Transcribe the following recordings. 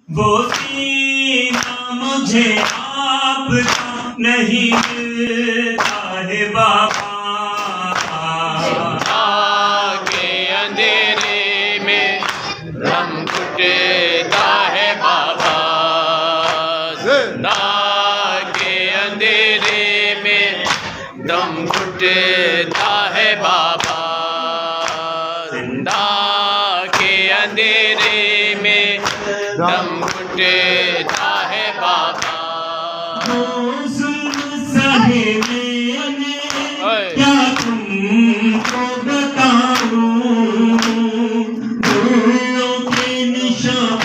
वो सीना मुझे आपका नहीं मिलता है बाबा। के अंधेरे में दम घुटता है बाबा। के अंधेरे में दम घुटता है बाबा। के अंधेरे में दम घुटता है बाबा। सहे मैंने क्या तुमको बताऊं, फूलों के निशान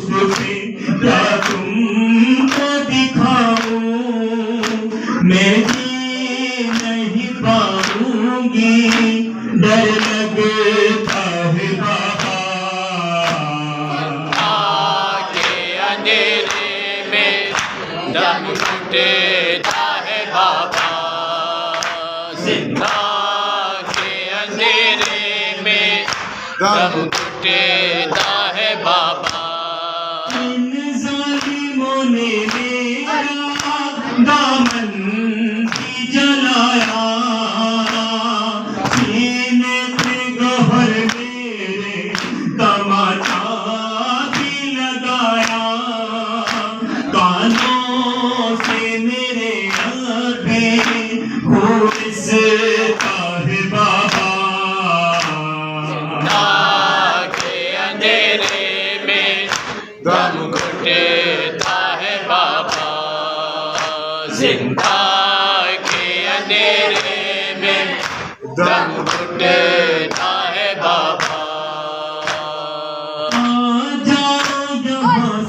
पे क्या तुमको दिखाऊं। मैं जी नहीं पाऊंगी, डर लगता है बाबा। दम घुटता है बाबा। जिंदा के अंधेरे में दम घुटता है बाबा। इन जालिमों ने मेरा दामन भी जलाया, सीने पे गहर मेरे तमाचा भी लगाया। कानों से मेरे आंखें घूसता है बाबा। के अंधेरे में दम घुटता है बाबा। जिंदा के अंधेरे में दम घुटता है बाबा।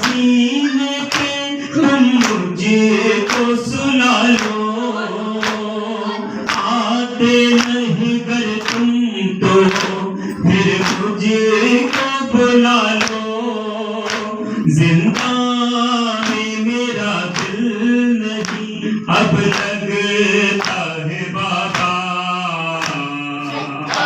सीने पे तुम मुझको सुला लो, आते नहीं घर तुम तो फिर मुझको बुला लो। जिंदा में मेरा दिल नहीं अब